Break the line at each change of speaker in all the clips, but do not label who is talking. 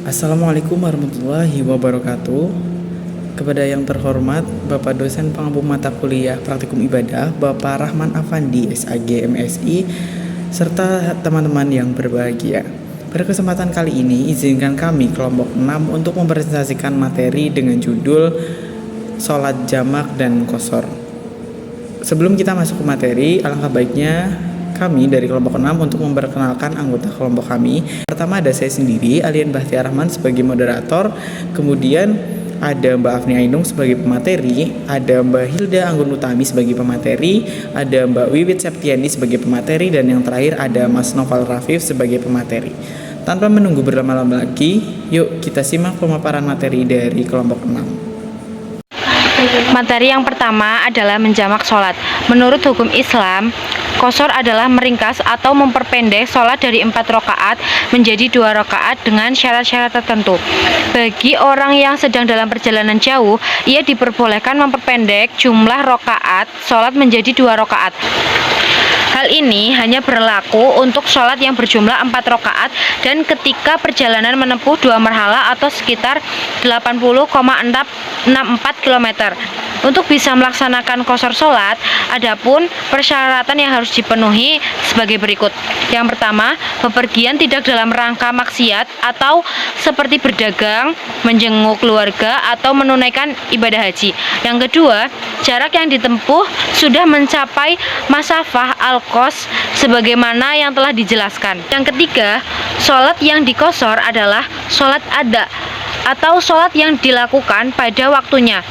Assalamualaikum warahmatullahi wabarakatuh. Kepada yang terhormat Bapak dosen pengampu mata kuliah Praktikum Ibadah, Bapak Rahman Afandi, SAG MSI, serta teman-teman yang berbahagia. Pada kesempatan kali ini, izinkan kami kelompok 6 untuk mempresentasikan materi dengan judul Sholat Jamak dan Qashar. Sebelum kita masuk ke materi, alangkah baiknya kami dari kelompok 6 untuk memperkenalkan anggota kelompok kami. Pertama ada saya sendiri, Alian Bahtiar Rahman sebagai moderator. Kemudian ada Mbak Afni Ainung sebagai pemateri, ada Mbak Hilda Anggun Utami sebagai pemateri, ada Mbak Wiwit Septiani sebagai pemateri, dan yang terakhir ada Mas Noval Rafif sebagai pemateri. Tanpa menunggu berlama-lama lagi, yuk kita simak pemaparan materi dari kelompok 6.
Materi yang pertama adalah menjamak sholat. Menurut hukum Islam, qashar adalah meringkas atau memperpendek sholat dari 4 rakaat menjadi 2 rakaat dengan syarat-syarat tertentu. Bagi orang yang sedang dalam perjalanan jauh, ia diperbolehkan memperpendek jumlah rakaat sholat menjadi 2 rakaat. Hal ini hanya berlaku untuk sholat yang berjumlah 4 rakaat dan ketika perjalanan menempuh 2 marhala atau sekitar 80,64 km. Untuk bisa melaksanakan qashar sholat, adapun persyaratan yang harus dipenuhi sebagai berikut. Yang pertama, bepergian tidak dalam rangka maksiat atau seperti berdagang, menjenguk keluarga, atau menunaikan ibadah haji. Yang kedua, jarak yang ditempuh sudah mencapai masafah al-qos sebagaimana yang telah dijelaskan. Yang ketiga, sholat yang diqashar adalah sholat ada atau sholat yang dilakukan pada waktunya.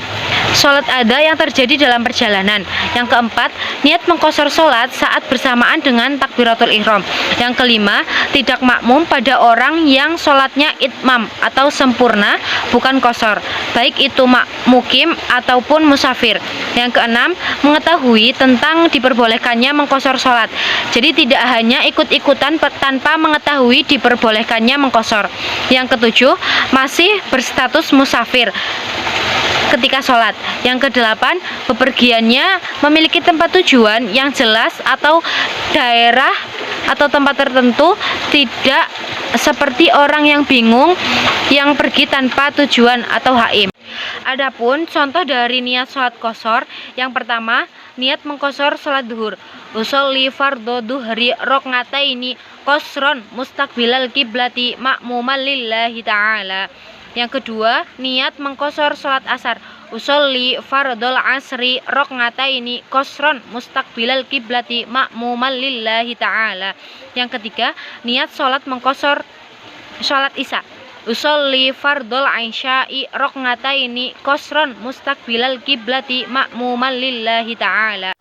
Sholat ada yang terjadi dalam perjalanan. Yang keempat, niat mengqashar sholat saat bersamaan dengan takbiratul ihram. Yang kelima, tidak makmum pada orang yang sholatnya itmam atau sempurna, bukan qashar, baik itu mukim ataupun musafir. Yang keenam, mengetahui tentang diperbolehkannya mengqashar sholat. Jadi tidak hanya ikut-ikutan tanpa mengetahui diperbolehkannya mengqashar. Yang ketujuh, masih berstatus musafir ketika sholat. Yang kedelapan, bepergiannya memiliki tempat tujuan yang jelas atau daerah atau tempat tertentu, tidak seperti orang yang bingung yang pergi tanpa tujuan atau haim. Adapun contoh dari niat sholat qashar, yang pertama, niat mengqashar sholat duhur. Usolli fardhu duhri rokngataini qashron mustaqbilal kiblati ma'muman lillahi ta'ala. Yang kedua, niat mengqashar sholat asar. Usolli fardhol asri rokngataini qashron mustaqbilal kiblati ma'muman lillahi ta'ala. Yang ketiga, niat sholat mengqashar sholat isya. Usolli fardhol isya'i rokngataini qashron mustaqbilal kiblati ma'muman lillahi ta'ala.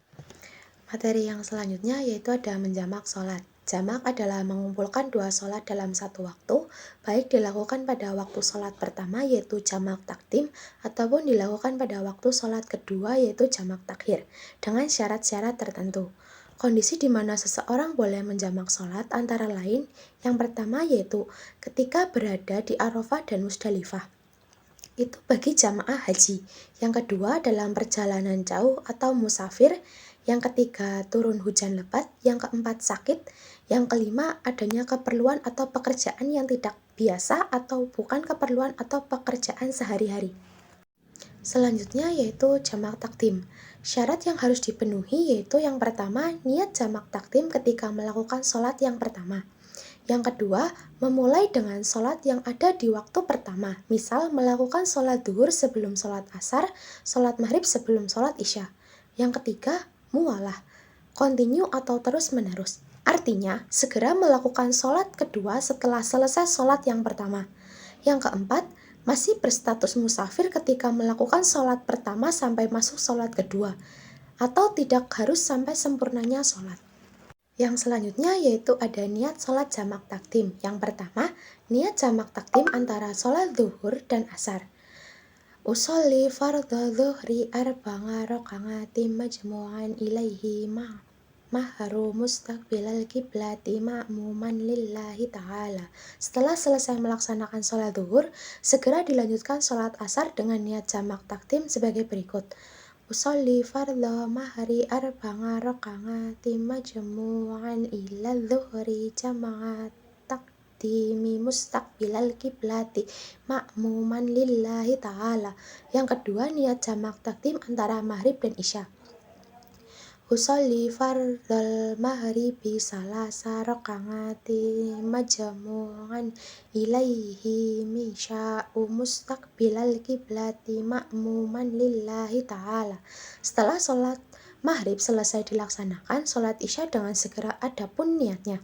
Materi yang selanjutnya yaitu ada menjamak sholat. Jamak adalah mengumpulkan 2 sholat dalam satu waktu, baik dilakukan pada waktu sholat pertama yaitu jamak takdim, ataupun dilakukan pada waktu sholat kedua yaitu jamak takhir, dengan syarat-syarat tertentu. Kondisi di mana seseorang boleh menjamak sholat antara lain, yang pertama yaitu ketika berada di Arafah dan Musdalifah. Itu bagi jamaah haji. Yang kedua, dalam perjalanan jauh atau musafir. Yang ketiga, turun hujan lebat. Yang keempat, sakit. Yang kelima, adanya keperluan atau pekerjaan yang tidak biasa atau bukan keperluan atau pekerjaan sehari-hari. Selanjutnya yaitu jamak takdim. Syarat yang harus dipenuhi yaitu yang pertama, niat jamak takdim ketika melakukan sholat yang pertama. Yang kedua, memulai dengan sholat yang ada di waktu pertama. Misal, melakukan sholat duhur sebelum sholat asar, sholat maghrib sebelum sholat isya. Yang ketiga, muwalah, continue atau terus-menerus. Artinya, segera melakukan sholat kedua setelah selesai sholat yang pertama. Yang keempat, masih berstatus musafir ketika melakukan sholat pertama sampai masuk sholat kedua, atau tidak harus sampai sempurnanya sholat. Yang selanjutnya yaitu ada niat sholat jamak takdim. Yang pertama, niat jamak takdim antara sholat zuhur dan asar. Usolli fardhu zuhri arba'a rakaati majmu'an ilaihi mahru mustaqbilal kiblati ma'muman lillahi ta'ala. Setelah selesai melaksanakan sholat zuhur, segera dilanjutkan sholat asar dengan niat jamak takdim sebagai berikut. Usolli fardhu mahri arba'a rakaati majmu'an ila zuhri jama'at taqdimi mustaqbilal kiblati ma'muman lillahi ta'ala. Yang kedua, niat jamak takdim antara maghrib dan isya. Usolli fardal maghribi salasa rakaati majmu'an ilaihi misya'u mustaqbilal kiblati ma'muman lillahi ta'ala. Setelah sholat maghrib selesai dilaksanakan, sholat isya dengan segera adapun niatnya.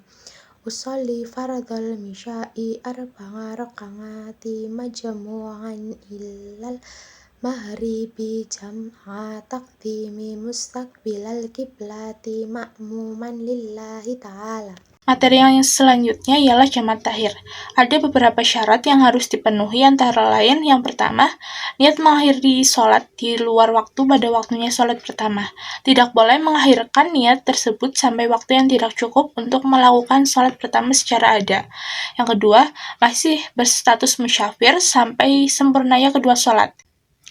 Usolli fardal misya'i arba'a rakaati majmu'an ilal maghribi jam'a taqdimi mustaqbilal kiblati ma'muman lillahi ta'ala.
Materi yang selanjutnya ialah jamak takhir. Ada beberapa syarat yang harus dipenuhi, antara lain yang pertama, niat mengakhiri sholat di luar waktu pada waktunya sholat pertama. Tidak boleh mengakhirkan niat tersebut sampai waktu yang tidak cukup untuk melakukan sholat pertama secara ada. Yang kedua, masih berstatus musyafir sampai sempurnanya kedua sholat.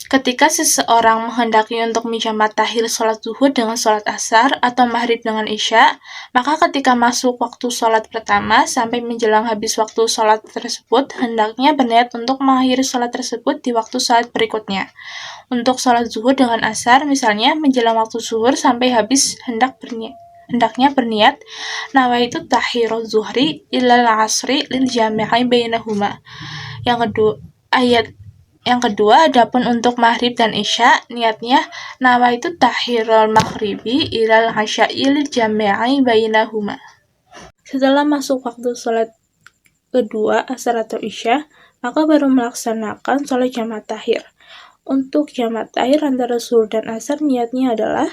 Ketika seseorang menghendaki untuk menjamak takhir sholat zuhur dengan sholat asar atau maghrib dengan isya, maka ketika masuk waktu sholat pertama sampai menjelang habis waktu sholat tersebut, hendaknya berniat untuk mengakhiri sholat tersebut di waktu sholat berikutnya. Untuk sholat zuhur dengan asar, misalnya menjelang waktu zuhur sampai habis, hendaknya berniat nawaitu takhirul zuhri ilal asri lil jami'i bainahuma. Yang kedua, adapun untuk maghrib dan isya, niatnya nawaitu takhirul maghribi ilal isya'i lil jami'i bainahuma. Setelah masuk waktu sholat kedua, asar atau isya, maka baru melaksanakan sholat jamak takhir. Untuk jamak takhir antara zuhur dan asar, niatnya adalah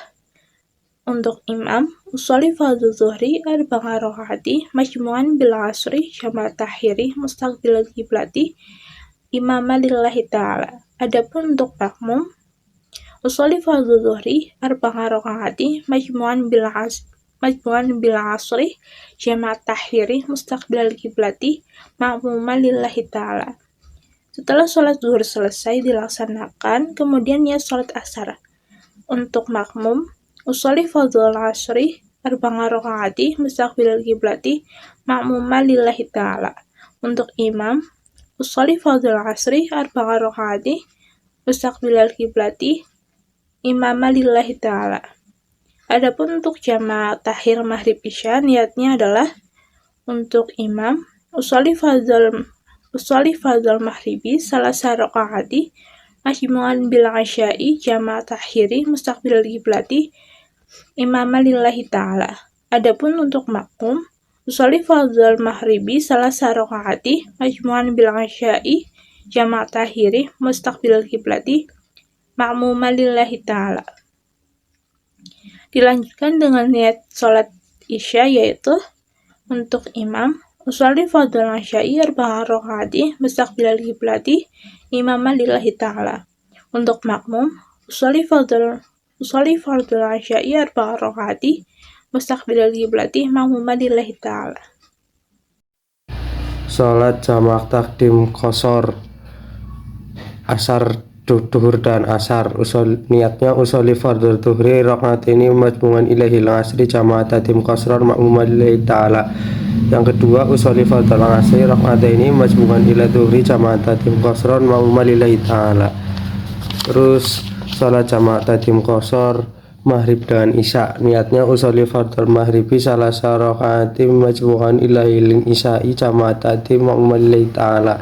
untuk imam, usolli fardhu zuhri arba'a rakaati majmu'an bil asri jamak takhiri mustaqbilal kiblati imama lillahi ta'ala. Adapun untuk makmum, usolli fardhu zuhri arba'a rakaati majmu'an bil asri jamak takhiri mustaqbilal kiblati ma'muman lillahi ta'ala. Setelah sholat zuhur selesai dilaksanakan, kemudian niat sholat asar. Untuk makmum, usolli fardhu asri arba'a rakaati mustaqbilal kiblati ma'muman lillahi ta'ala. Untuk imam, usolli fardhu asri arba'a rakaati mustaqbilal kiblati imama lillahi ta'ala. Adapun untuk jamak takhir maghrib isya, niatnya adalah untuk imam, usolli fardhal maghribi salasa rakaati majmu'an bil isya'i jamak takhiri mustaqbilal kiblati imama lillahi ta'ala. Adapun untuk makmum, usolli fardhal maghribi salasa rakaati majmu'an bil isya'i jamak takhiri mustaqbilal kiblati ma'muman lillahi ta'ala. Dilanjutkan dengan niat sholat isya, yaitu untuk imam, usolli fardhal isya'i arba'a rakaati mustaqbilal kiblati imaman lillahi ta'ala. Untuk makmum, usolli fardhal isya'i arba'a rakaati mustaqbilal kiblati ma'muman lillahi ta'ala.
Salat jamak takdim qashar asar duhur dan asar. Niatnya usolli fardhu dhuhri rakaataini majmu'an ilaihi al-asri jamak takdim qashar ma'muman lillahi ta'ala. Yang kedua, usolli fardhu asri rakaataini majmu'an ila dhuhri jamak takdim qashar ma'muman lillahi ta'ala. Terus salat jamak takdim qashar maghrib dan isya, niatnya usolli fardhal maghribi salasa rakaati majmu'an ilaihi isya'i jamak takdim ma'muman lillahi ta'ala.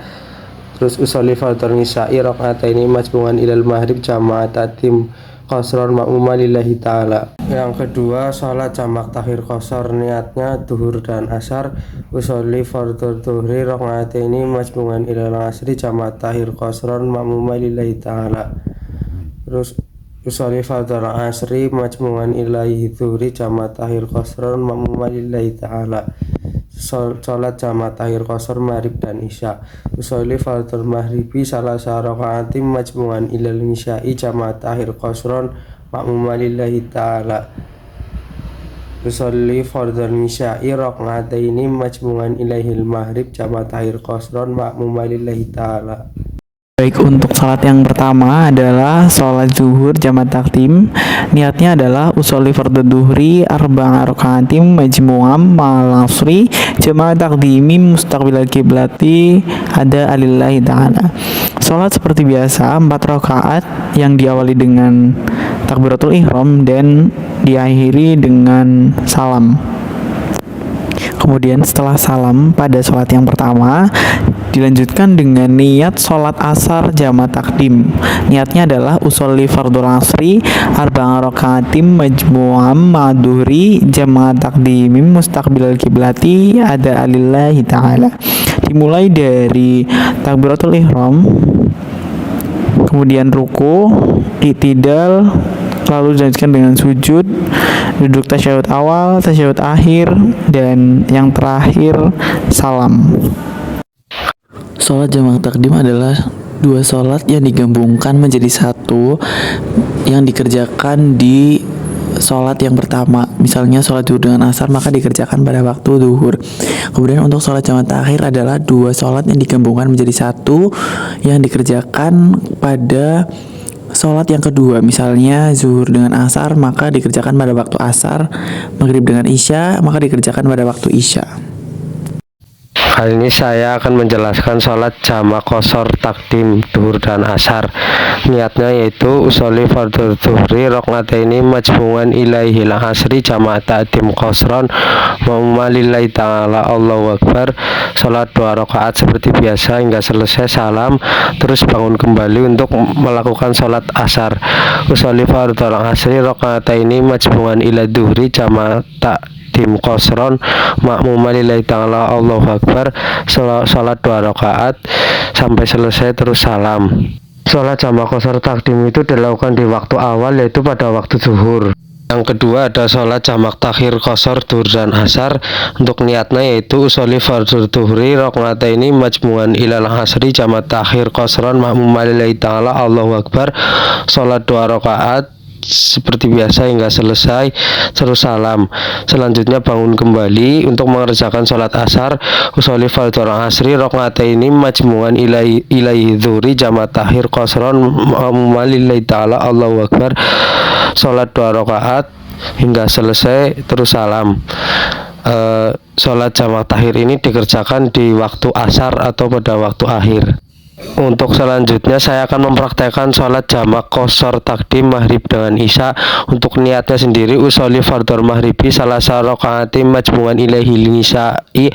Terus usolli fardhal isya'i rakaataini majmu'an ilal maghrib jamak takdim qashran ma'muman lillahi ta'ala. Yang kedua, salat jamak takhir qashar, niatnya duhur dan asar, usolli fardhal dhuhri rakaataini majmu'an ilal asri jamak takhir qashran ma'muman lillahi ta'ala. Terus usolli fardhal asri majmu'an ilaihi dhuhri jamak takhir qashran ma'muman lillahi ta'ala. Salat jamak takhir qashar maghrib dan isya, usolli fardhal maghribi salasa rakaati majmu'an ilal isya'i jamak takhir qashran ma'muman lillahi ta'ala. Usolli fardhal isya'i rakaataini majmu'an ilaihil maghrib jamak takhir qashran ma'muman lillahi ta'ala.
Baik, untuk salat yang pertama adalah salat zuhur jamaah takdim. Niatnya adalah usolli fardhu dhuhri arba'a rakaatim majmu'am ma'al asri jamaah takdimi mustaqbilal kiblati ada alillahi ta'ala. Salat seperti biasa 4 rakaat yang diawali dengan takbiratul ihram dan diakhiri dengan salam. Kemudian setelah salam pada sholat yang pertama dilanjutkan dengan niat sholat asar jamaah takdim. Niatnya adalah usolli fardul asri arba'a rakaatim majmu'am ma'duhri jamaah takdimim mustaqbilal kiblati ada alillahi ta'ala. Dimulai dari takbiratul ihram, kemudian ruku, i'tidal, lalu dilanjutkan dengan sujud, duduk tasyahud awal, tasyahud akhir, dan yang terakhir salam. Sholat jamaah takdim adalah 2 sholat yang digabungkan menjadi satu yang dikerjakan di sholat yang pertama. Misalnya sholat zuhur dengan asar maka dikerjakan pada waktu zuhur. Kemudian untuk sholat jamaah takhir adalah 2 sholat yang digabungkan menjadi satu yang dikerjakan pada sholat yang kedua. Misalnya zuhur dengan asar maka dikerjakan pada waktu asar, maghrib dengan isya maka dikerjakan pada waktu isya.
Kali ini saya akan menjelaskan sholat jamaah qashar takdim zuhur dan asar. Niatnya yaitu usolli fardhu dhuhri rakaataini majmu'an ilaihil asri jamaah takdim qashran ma'mumalillahi ta'ala Allahu akbar. Sholat 2 rakaat seperti biasa hingga selesai salam, terus bangun kembali untuk melakukan sholat asar. Usolli fardhu asri rakaataini majmu'an ila dhuhri jamaah takdim qashran ma'mumalillahi ta'ala Allahu akbar. Sholat 2 rakaat sampai selesai terus salam. Sholat jamaah qashar takdim itu dilakukan di waktu awal, yaitu pada waktu zuhur. Yang kedua ada sholat jamaah takhir qashar zuhur dan asar. Untuk niatnya yaitu usolli fardhu dhuhri rakaataini majmu'an ilal asri jamaah takhir qashran ma'mumalillahi ta'ala Allahu akbar. Sholat 2 rakaat seperti biasa hingga selesai terus salam. Selanjutnya bangun kembali untuk mengerjakan sholat asar. Usolli fardhu asri rakaataini majmu'an ilaihi dhuhri jamaah takhir qashran ma'mumalillahi ta'ala Allahu akbar. Sholat 2 rakaat hingga selesai terus salam. Sholat jamaah takhir ini dikerjakan di waktu asar atau pada waktu akhir. Untuk selanjutnya saya akan mempraktekkan sholat jamaah qashar takdim maghrib dengan isya. Untuk niatnya sendiri usolli fardhu maghribi salasa rakaatim majmu'an ilaihi nisya'i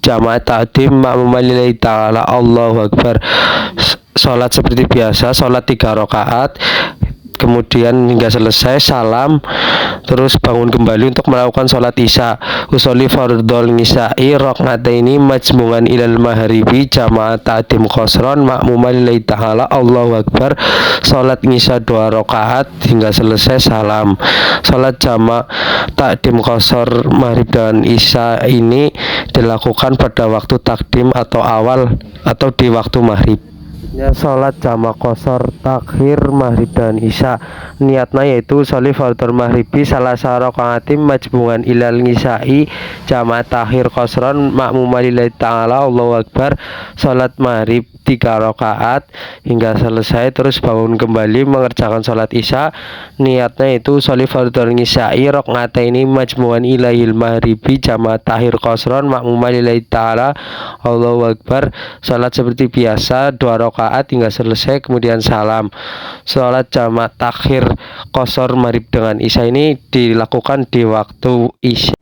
jamaah takdim ma'mumalillahi ta'ala Allahu akbar. Sholat seperti biasa, sholat 3 rakaat, kemudian hingga selesai salam, terus bangun kembali untuk melakukan sholat isya. Usolli fardhol nisa'i rakaataini majmu'an ilal maghribi jamaah takdim qashran ma'mumalillahi ta'ala Allahu akbar. Sholat isya 2 rakaat hingga selesai salam. Sholat jamaah takdim qashar maghrib dan isya ini dilakukan pada waktu takdim atau awal atau di waktu maghrib. Sholat jamaah qashar takhir maghrib dan isya. Niatnya yaitu usolli fardhu maghribi salasa rakaatim majmu'an ilal nisya'i jamaah takhir qashran ma'mumalillahi ta'ala Allahu akbar. Sholat maghrib 3 rakaat hingga selesai terus bangun kembali mengerjakan sholat isya. Niatnya itu usolli fardhu nisya'i rakaatain majmu'an ilaihil maghribi jamaah takhir qashran ma'mumalillahi ta'ala Allahu akbar. Sholat seperti biasa 2 rakaat hingga selesai kemudian salam. Sholat jamaah takhir qashar maghrib dengan isya ini dilakukan di waktu isya.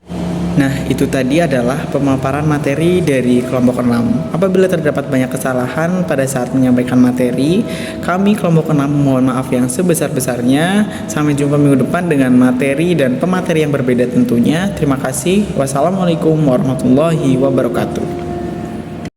Nah, itu tadi adalah pemaparan materi dari kelompok 6. Apabila terdapat banyak kesalahan pada saat menyampaikan materi, kami kelompok 6 mohon maaf yang sebesar-besarnya. Sampai jumpa minggu depan dengan materi dan pemateri yang berbeda tentunya. Terima kasih. Wassalamualaikum warahmatullahi wabarakatuh.